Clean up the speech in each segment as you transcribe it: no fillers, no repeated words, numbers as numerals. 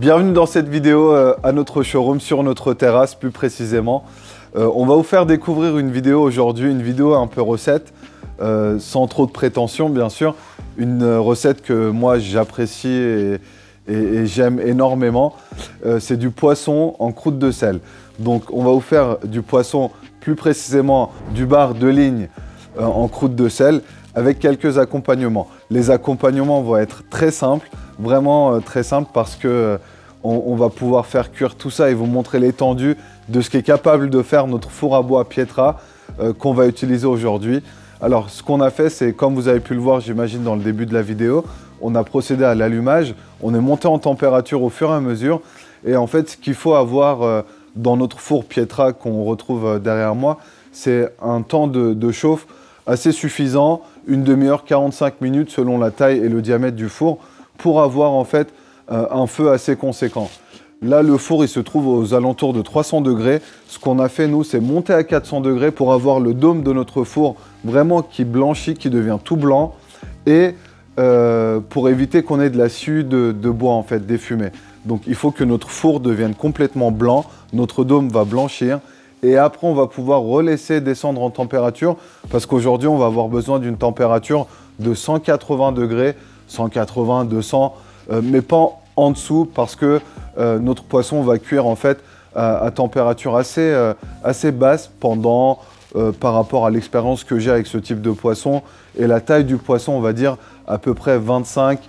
Bienvenue dans cette vidéo à notre showroom, sur notre terrasse plus précisément. On va vous faire découvrir une vidéo aujourd'hui, une vidéo un peu recette, sans trop de prétention bien sûr. Une recette que moi j'apprécie et j'aime énormément. C'est du poisson en croûte de sel. Donc on va vous faire du poisson, plus précisément du bar de ligne en croûte de sel, avec quelques accompagnements. Les accompagnements vont être très simples, vraiment très simples, parce que on va pouvoir faire cuire tout ça et vous montrer l'étendue de ce qu'est capable de faire notre four à bois Pietra qu'on va utiliser aujourd'hui. Alors ce qu'on a fait, c'est, comme vous avez pu le voir j'imagine dans le début de la vidéo, on a procédé à l'allumage, on est monté en température au fur et à mesure, et en fait ce qu'il faut avoir dans notre four Pietra qu'on retrouve derrière moi, c'est un temps de chauffe assez suffisant, une demi-heure, 45 minutes selon la taille et le diamètre du four, pour avoir en fait un feu assez conséquent. Là, le four, il se trouve aux alentours de 300 degrés. Ce qu'on a fait, nous, c'est monter à 400 degrés pour avoir le dôme de notre four vraiment qui blanchit, qui devient tout blanc, et pour éviter qu'on ait de la suie de bois, en fait, des fumées. Donc, il faut que notre four devienne complètement blanc. Notre dôme va blanchir. Et après, on va pouvoir relaisser descendre en température, parce qu'aujourd'hui, on va avoir besoin d'une température de 180 degrés, 180, 200, mais pas en dessous, parce que notre poisson va cuire en fait à température assez basse pendant, par rapport à l'expérience que j'ai avec ce type de poisson, et la taille du poisson, on va dire à peu près 20-25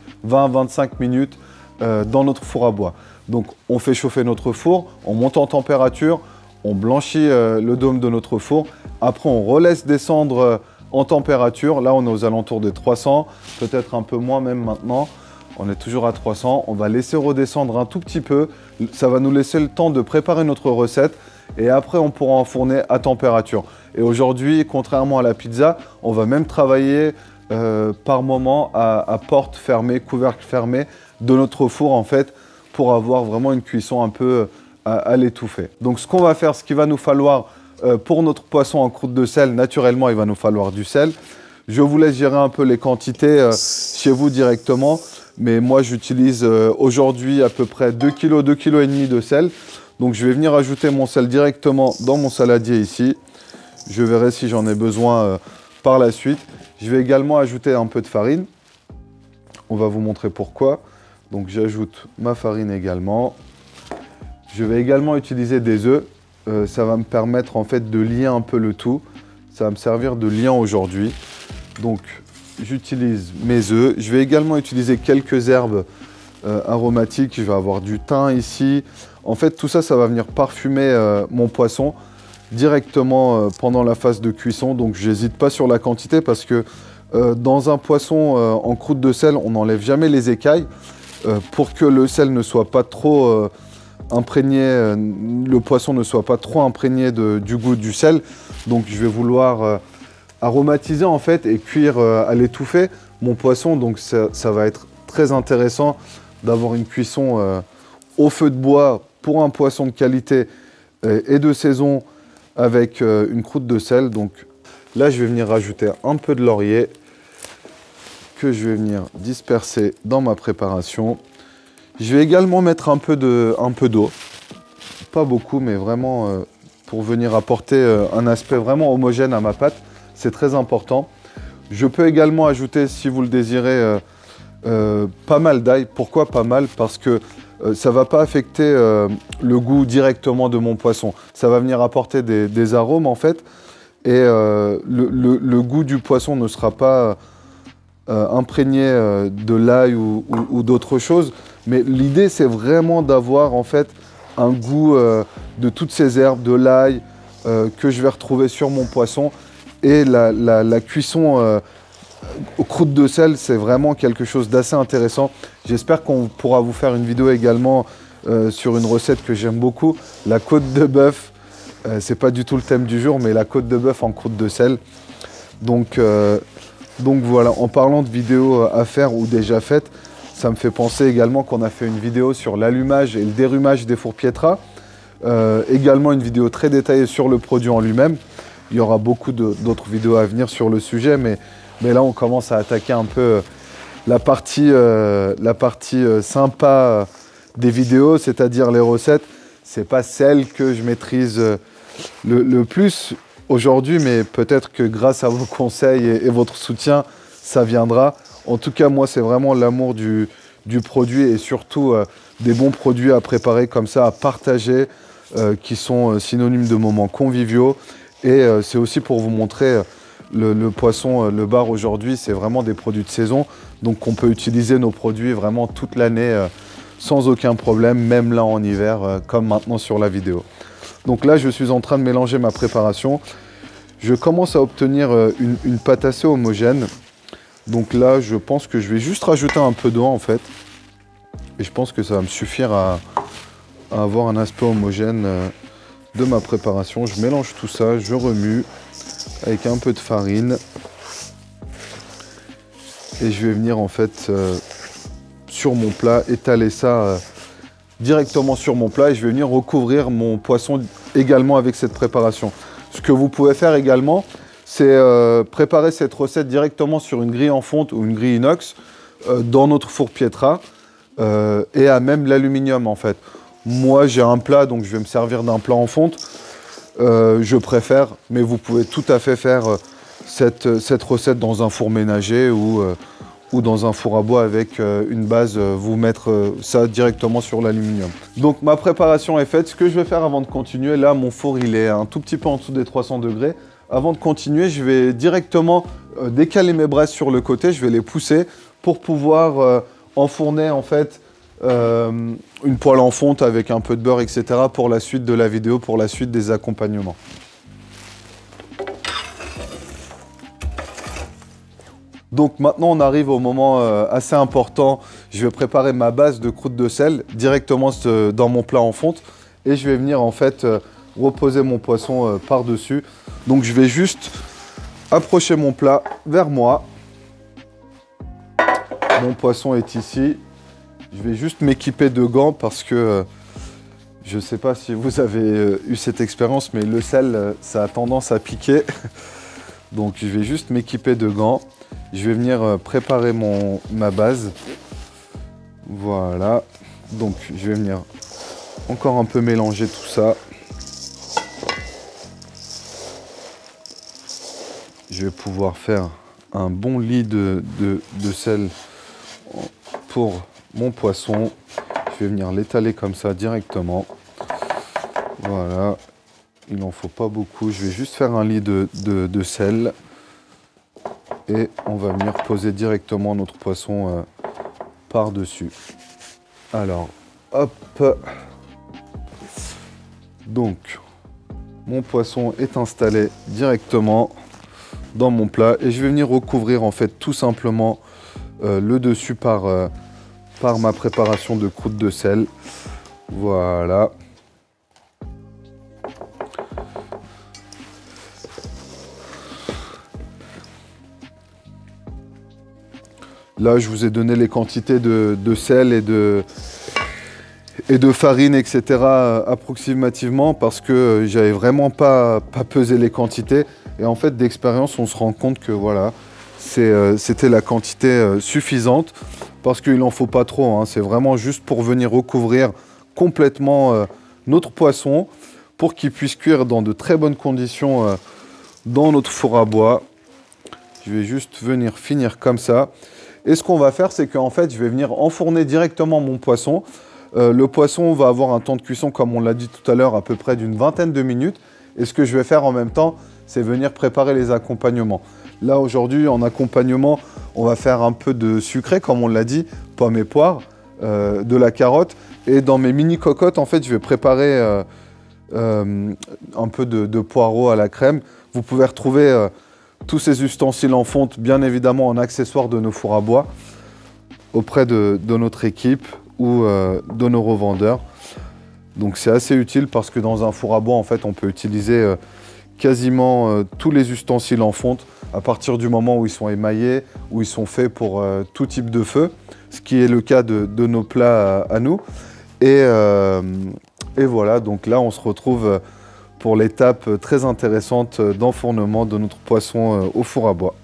minutes dans notre four à bois. Donc on fait chauffer notre four, on monte en température, on blanchit le dôme de notre four, après on relaisse descendre en température. Là on est aux alentours des 300, peut-être un peu moins même maintenant. On est toujours à 300, on va laisser redescendre un tout petit peu. Ça va nous laisser le temps de préparer notre recette et après on pourra enfourner à température. Et aujourd'hui, contrairement à la pizza, on va même travailler par moment à porte fermée, couvercle fermé de notre four en fait, pour avoir vraiment une cuisson un peu à l'étouffer. Donc ce qu'on va faire, ce qu'il va nous falloir pour notre poisson en croûte de sel, naturellement il va nous falloir du sel. Je vous laisse gérer un peu les quantités chez vous directement. Mais moi, j'utilise aujourd'hui à peu près 2 kg, 2,5 kg de sel. Donc, je vais venir ajouter mon sel directement dans mon saladier ici. Je verrai si j'en ai besoin par la suite. Je vais également ajouter un peu de farine. On va vous montrer pourquoi. Donc, j'ajoute ma farine également. Je vais également utiliser des œufs. Ça va me permettre en fait de lier un peu le tout. Ça va me servir de liant aujourd'hui. Donc, j'utilise mes œufs. Je vais également utiliser quelques herbes aromatiques. Je vais avoir du thym ici. En fait, tout ça, ça va venir parfumer mon poisson directement pendant la phase de cuisson. Donc, je n'hésite pas sur la quantité parce que dans un poisson en croûte de sel, on n'enlève jamais les écailles pour que le sel ne soit pas trop imprégné, le poisson ne soit pas trop imprégné du goût du sel. Donc, je vais vouloir aromatiser en fait et cuire à l'étouffée mon poisson, donc ça va être très intéressant d'avoir une cuisson au feu de bois pour un poisson de qualité et de saison avec une croûte de sel. Donc là je vais venir rajouter un peu de laurier que je vais venir disperser dans ma préparation. Je vais également mettre un peu d'eau, pas beaucoup mais vraiment pour venir apporter un aspect vraiment homogène à ma pâte. C'est très important. Je peux également ajouter, si vous le désirez, pas mal d'ail. Pourquoi pas mal? Parce que ça ne va pas affecter le goût directement de mon poisson. Ça va venir apporter des arômes en fait. Et le goût du poisson ne sera pas imprégné de l'ail ou d'autres choses. Mais l'idée, c'est vraiment d'avoir en fait un goût de toutes ces herbes, de l'ail que je vais retrouver sur mon poisson. Et la cuisson aux croûtes de sel, c'est vraiment quelque chose d'assez intéressant. J'espère qu'on pourra vous faire une vidéo également sur une recette que j'aime beaucoup, la côte de bœuf. C'est pas du tout le thème du jour, mais la côte de bœuf en croûte de sel. Donc voilà, en parlant de vidéos à faire ou déjà faites, ça me fait penser également qu'on a fait une vidéo sur l'allumage et le dérumage des fours Pietra. Également une vidéo très détaillée sur le produit en lui-même. Il y aura beaucoup d'autres vidéos à venir sur le sujet, mais là on commence à attaquer un peu la partie sympa des vidéos, c'est-à-dire les recettes, c'est pas celle que je maîtrise le plus aujourd'hui, mais peut-être que grâce à vos conseils et votre soutien, ça viendra. En tout cas, moi, c'est vraiment l'amour du produit et surtout des bons produits à préparer comme ça, à partager, qui sont synonymes de moments conviviaux. Et c'est aussi pour vous montrer le poisson, le bar aujourd'hui, c'est vraiment des produits de saison. Donc on peut utiliser nos produits vraiment toute l'année sans aucun problème, même là en hiver, comme maintenant sur la vidéo. Donc là, je suis en train de mélanger ma préparation. Je commence à obtenir une pâte assez homogène. Donc là, je pense que je vais juste rajouter un peu d'eau en fait. Et je pense que ça va me suffire à avoir un aspect homogène de ma préparation. Je mélange tout ça, je remue avec un peu de farine. Et je vais venir en fait sur mon plat, étaler ça directement sur mon plat. Et je vais venir recouvrir mon poisson également avec cette préparation. Ce que vous pouvez faire également, c'est préparer cette recette directement sur une grille en fonte ou une grille inox dans notre four Pietra et à même l'aluminium en fait. Moi j'ai un plat, donc je vais me servir d'un plat en fonte. Je préfère, mais vous pouvez tout à fait faire cette recette dans un four ménager ou dans un four à bois avec une base, vous mettre ça directement sur l'aluminium. Donc ma préparation est faite. Ce que je vais faire avant de continuer, là mon four il est un tout petit peu en dessous des 300 degrés. Avant de continuer, je vais directement décaler mes braises sur le côté, je vais les pousser pour pouvoir enfourner en fait une poêle en fonte avec un peu de beurre, etc. pour la suite de la vidéo, pour la suite des accompagnements. Donc maintenant on arrive au moment assez important. Je vais préparer ma base de croûte de sel directement dans mon plat en fonte et je vais venir en fait reposer mon poisson par-dessus. Donc je vais juste approcher mon plat vers moi. Mon poisson est ici. Je vais juste m'équiper de gants parce que je ne sais pas si vous avez eu cette expérience, mais le sel, ça a tendance à piquer. Donc je vais juste m'équiper de gants. Je vais venir préparer ma base. Voilà. Donc je vais venir encore un peu mélanger tout ça. Je vais pouvoir faire un bon lit de sel pour mon poisson. Je vais venir l'étaler comme ça directement. Voilà. Il n'en faut pas beaucoup. Je vais juste faire un lit de sel. Et on va venir poser directement notre poisson par-dessus. Alors, hop. Donc, mon poisson est installé directement dans mon plat. Et je vais venir recouvrir en fait tout simplement le dessus par ma préparation de croûte de sel. Voilà. Là, je vous ai donné les quantités de sel et de farine, etc. approximativement parce que j'avais vraiment pas pesé les quantités. Et en fait, d'expérience, on se rend compte que voilà, c'était la quantité suffisante parce qu'il n'en faut pas trop. Hein. C'est vraiment juste pour venir recouvrir complètement notre poisson pour qu'il puisse cuire dans de très bonnes conditions dans notre four à bois. Je vais juste venir finir comme ça. Et ce qu'on va faire, c'est qu'en fait, je vais venir enfourner directement mon poisson. Le poisson va avoir un temps de cuisson, comme on l'a dit tout à l'heure, à peu près d'une vingtaine de minutes. Et ce que je vais faire en même temps, c'est venir préparer les accompagnements. Là, aujourd'hui, en accompagnement, on va faire un peu de sucré, comme on l'a dit, pommes et poires, de la carotte. Et dans mes mini cocottes, en fait, je vais préparer un peu de poireaux à la crème. Vous pouvez retrouver tous ces ustensiles en fonte, bien évidemment en accessoire de nos fours à bois, auprès de notre équipe ou de nos revendeurs. Donc c'est assez utile parce que dans un four à bois, en fait, on peut utiliser quasiment tous les ustensiles en fonte à partir du moment où ils sont émaillés, où ils sont faits pour tout type de feu, ce qui est le cas de nos plats à nous. Et voilà, donc là, on se retrouve pour l'étape très intéressante d'enfournement de notre poisson au four à bois.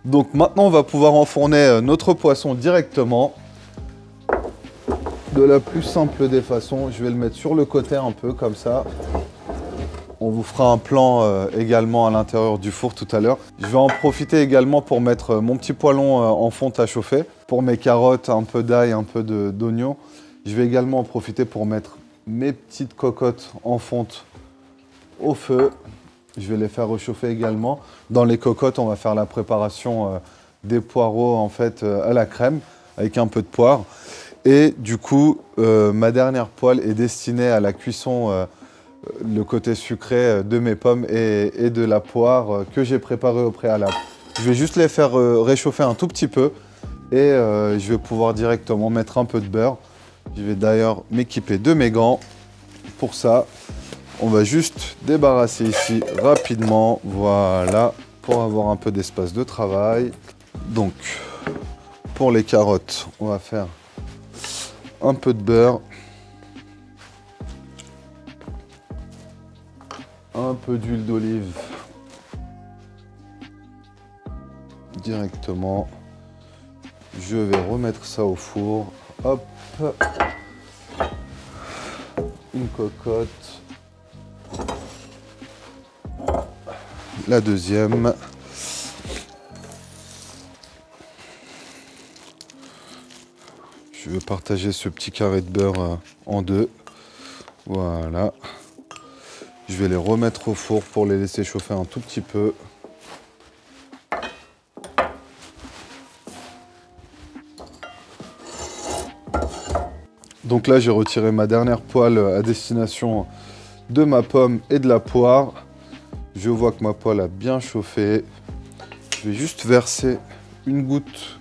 Donc maintenant, on va pouvoir enfourner notre poisson directement. de la plus simple des façons. Je vais le mettre sur le côté un peu comme ça. On vous fera un plan également à l'intérieur du four tout à l'heure. Je vais en profiter également pour mettre mon petit poêlon en fonte à chauffer. Pour mes carottes, un peu d'ail, un peu d'oignon. Je vais également en profiter pour mettre mes petites cocottes en fonte au feu. Je vais les faire réchauffer également. Dans les cocottes, on va faire la préparation des poireaux en fait à la crème avec un peu de poire. Et du coup, ma dernière poêle est destinée à la cuisson, le côté sucré de mes pommes et de la poire que j'ai préparée au préalable. Je vais juste les faire réchauffer un tout petit peu et je vais pouvoir directement mettre un peu de beurre. Je vais d'ailleurs m'équiper de mes gants. Pour ça, on va juste débarrasser ici rapidement, voilà, pour avoir un peu d'espace de travail. Donc, pour les carottes, on va faire un peu de beurre, un peu d'huile d'olive directement. Je vais remettre ça au four. Hop, une cocotte, la deuxième. Je vais partager ce petit carré de beurre en deux. Voilà. Je vais les remettre au four pour les laisser chauffer un tout petit peu. Donc là, j'ai retiré ma dernière poêle à destination de ma pomme et de la poire. Je vois que ma poêle a bien chauffé. Je vais juste verser une goutte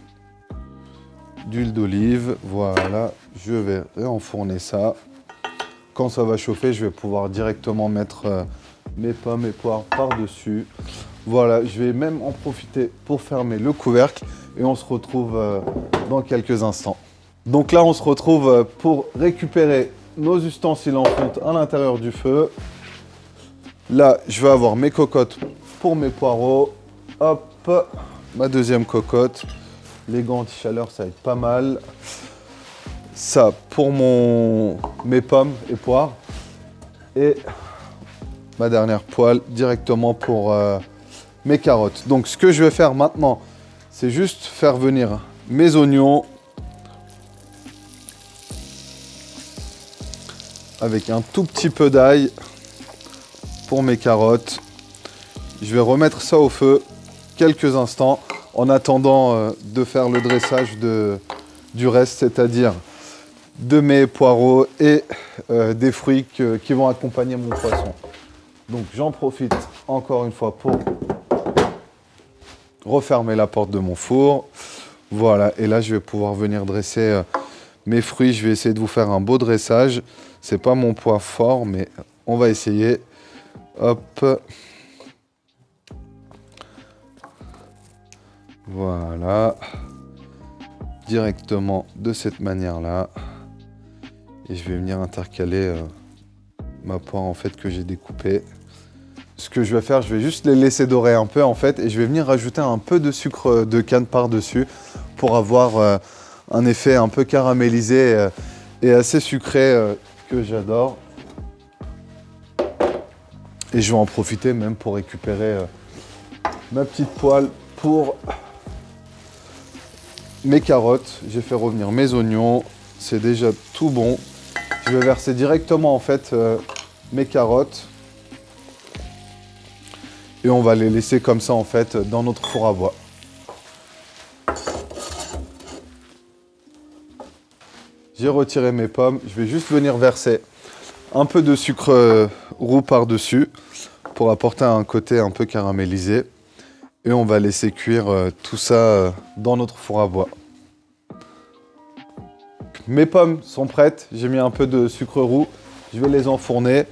d'huile d'olive. Voilà, je vais réenfourner ça. Quand ça va chauffer, je vais pouvoir directement mettre mes pommes et poires par-dessus. Voilà, je vais même en profiter pour fermer le couvercle et on se retrouve dans quelques instants. Donc là, on se retrouve pour récupérer nos ustensiles en fonte à l'intérieur du feu. Là, je vais avoir mes cocottes pour mes poireaux. Hop, ma deuxième cocotte. Les gants anti-chaleur, ça va être pas mal. Ça pour mes pommes et poires. Et ma dernière poêle directement pour mes carottes. Donc ce que je vais faire maintenant, c'est juste faire venir mes oignons avec un tout petit peu d'ail pour mes carottes. Je vais remettre ça au feu quelques instants en attendant de faire le dressage du reste, c'est-à-dire de mes poireaux et des fruits qui vont accompagner mon poisson. Donc j'en profite encore une fois pour refermer la porte de mon four. Voilà, et là je vais pouvoir venir dresser mes fruits. Je vais essayer de vous faire un beau dressage. C'est pas mon point fort, mais on va essayer. Hop. Voilà. Directement de cette manière-là. Et je vais venir intercaler ma poire en fait que j'ai découpée. Ce que je vais faire, je vais juste les laisser dorer un peu en fait. Et je vais venir rajouter un peu de sucre de canne par-dessus pour avoir un effet un peu caramélisé et assez sucré que j'adore. Et je vais en profiter même pour récupérer ma petite poêle pour mes carottes. J'ai fait revenir mes oignons. C'est déjà tout bon. Je vais verser directement en fait mes carottes. Et on va les laisser comme ça en fait dans notre four à bois. J'ai retiré mes pommes. Je vais juste venir verser un peu de sucre roux par-dessus pour apporter un côté un peu caramélisé. Et on va laisser cuire tout ça dans notre four à bois. Mes pommes sont prêtes. J'ai mis un peu de sucre roux. Je vais les enfourner.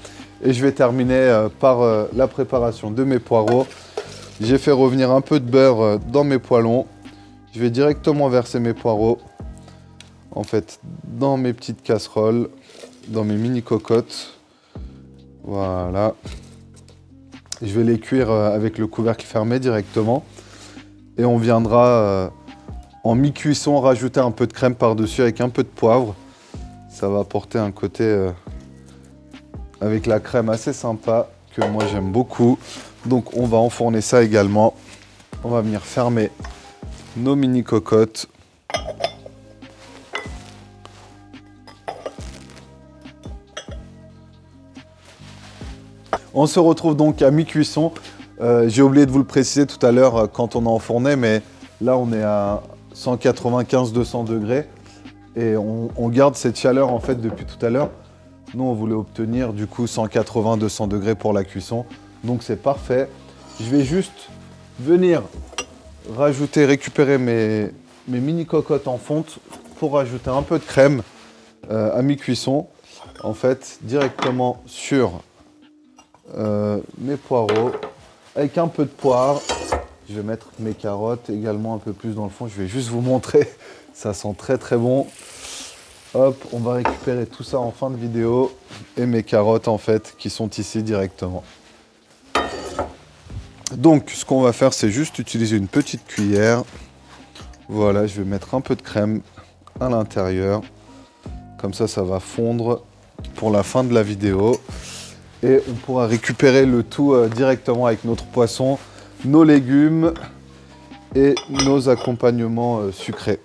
Et je vais terminer par la préparation de mes poireaux. J'ai fait revenir un peu de beurre dans mes poêlons. Je vais directement verser mes poireaux en fait dans mes petites casseroles, dans mes mini cocottes. Voilà. Je vais les cuire avec le couvercle fermé directement. Et on viendra en mi-cuisson rajouter un peu de crème par-dessus avec un peu de poivre. Ça va apporter un côté avec la crème assez sympa que moi j'aime beaucoup. Donc on va enfourner ça également. On va venir fermer nos mini cocottes. On se retrouve donc à mi-cuisson. J'ai oublié de vous le préciser tout à l'heure quand on a enfourné, mais là on est à 195-200 degrés et on garde cette chaleur en fait depuis tout à l'heure. Nous on voulait obtenir du coup 180-200 degrés pour la cuisson, donc c'est parfait. Je vais juste venir récupérer mes mini cocottes en fonte pour rajouter un peu de crème à mi-cuisson. En fait, directement sur mes poireaux avec un peu de poire. Je vais mettre mes carottes également un peu plus dans le fond. Je vais juste vous montrer. Ça sent très très bon. Hop, on va récupérer tout ça en fin de vidéo. Et mes carottes en fait qui sont ici directement. Donc ce qu'on va faire, c'est juste utiliser une petite cuillère. Voilà, je vais mettre un peu de crème à l'intérieur. Comme ça, ça va fondre pour la fin de la vidéo. Et on pourra récupérer le tout directement avec notre poisson, nos légumes et nos accompagnements sucrés.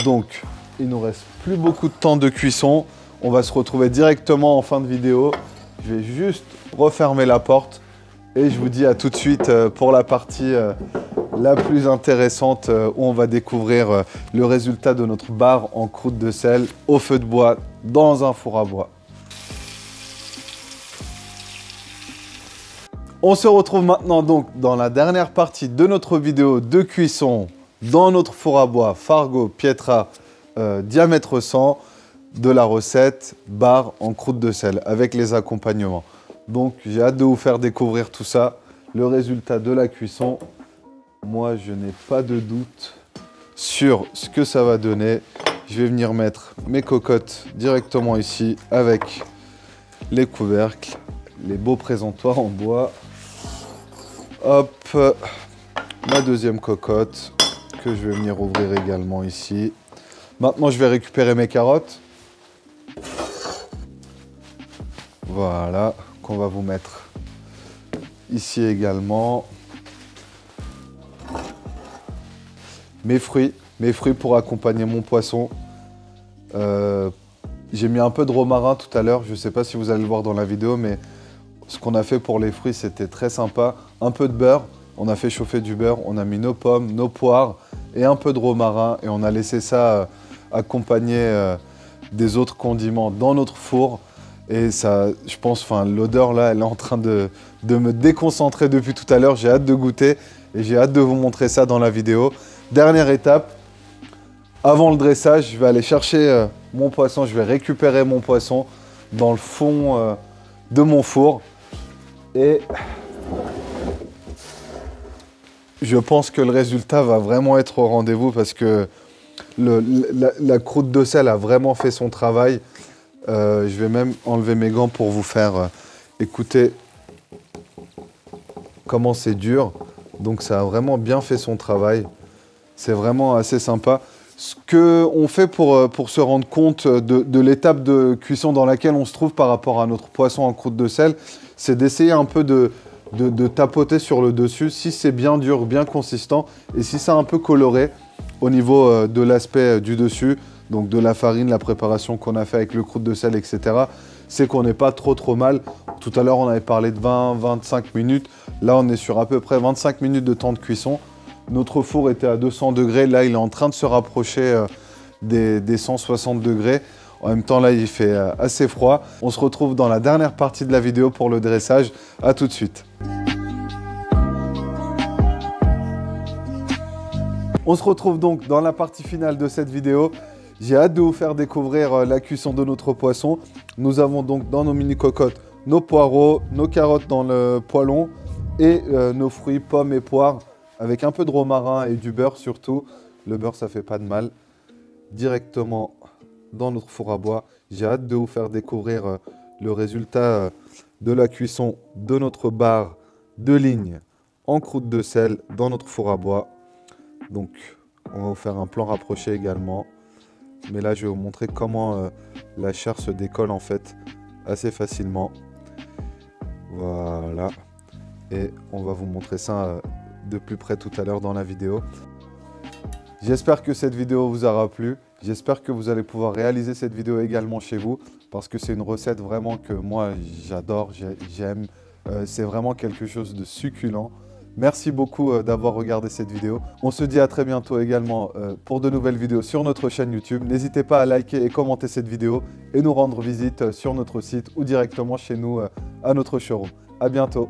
Donc, il nous reste plus beaucoup de temps de cuisson. On va se retrouver directement en fin de vidéo. Je vais juste refermer la porte et je vous dis à tout de suite pour la partie la plus intéressante où on va découvrir le résultat de notre bar en croûte de sel au feu de bois dans un four à bois. On se retrouve maintenant donc dans la dernière partie de notre vidéo de cuisson dans notre four à bois Fargo Pietra diamètre 100 de la recette bar en croûte de sel avec les accompagnements. Donc j'ai hâte de vous faire découvrir tout ça, le résultat de la cuisson. Moi je n'ai pas de doute sur ce que ça va donner. Je vais venir mettre mes cocottes directement ici avec les couvercles, les beaux présentoirs en bois. Hop, ma deuxième cocotte que je vais venir ouvrir également ici. Maintenant, je vais récupérer mes carottes. Voilà, qu'on va vous mettre ici également. Mes fruits pour accompagner mon poisson. J'ai mis un peu de romarin tout à l'heure, je ne sais pas si vous allez le voir dans la vidéo, mais ce qu'on a fait pour les fruits, c'était très sympa. Un peu de beurre, on a fait chauffer du beurre, on a mis nos pommes, nos poires et un peu de romarin et on a laissé ça accompagner des autres condiments dans notre four. Et ça, je pense, l'odeur là, elle est en train de me déconcentrer depuis tout à l'heure. J'ai hâte de goûter et j'ai hâte de vous montrer ça dans la vidéo. Dernière étape, avant le dressage, je vais aller chercher mon poisson, je vais récupérer mon poisson dans le fond de mon four. Et je pense que le résultat va vraiment être au rendez-vous parce que la croûte de sel a vraiment fait son travail. Je vais même enlever mes gants pour vous faire écouter comment c'est dur. Donc ça a vraiment bien fait son travail. C'est vraiment assez sympa. Ce qu'on fait pour se rendre compte de l'étape de cuisson dans laquelle on se trouve par rapport à notre poisson en croûte de sel, c'est d'essayer un peu de tapoter sur le dessus, si c'est bien dur, bien consistant, et si c'est un peu coloré au niveau de l'aspect du dessus, donc de la farine, la préparation qu'on a fait avec le croûte de sel, etc., c'est qu'on n'est pas trop mal. Tout à l'heure, on avait parlé de 20-25 minutes. Là, on est sur à peu près 25 minutes de temps de cuisson. Notre four était à 200 degrés. Là, il est en train de se rapprocher des 160 degrés. En même temps, là, il fait assez froid. On se retrouve dans la dernière partie de la vidéo pour le dressage. À tout de suite. On se retrouve donc dans la partie finale de cette vidéo. J'ai hâte de vous faire découvrir la cuisson de notre poisson. Nous avons donc dans nos mini cocottes nos poireaux, nos carottes dans le poêlon et nos fruits, pommes et poires avec un peu de romarin et du beurre surtout. Le beurre, ça fait pas de mal. Directement dans notre four à bois. J'ai hâte de vous faire découvrir le résultat de la cuisson de notre bar de ligne en croûte de sel dans notre four à bois. Donc, on va vous faire un plan rapproché également. Mais là, je vais vous montrer comment la chair se décolle en fait assez facilement. Voilà. Et on va vous montrer ça de plus près tout à l'heure dans la vidéo. J'espère que cette vidéo vous aura plu. J'espère que vous allez pouvoir réaliser cette vidéo également chez vous parce que c'est une recette vraiment que moi j'adore, j'aime. C'est vraiment quelque chose de succulent. Merci beaucoup d'avoir regardé cette vidéo. On se dit à très bientôt également pour de nouvelles vidéos sur notre chaîne YouTube. N'hésitez pas à liker et commenter cette vidéo et nous rendre visite sur notre site ou directement chez nous à notre showroom. À bientôt.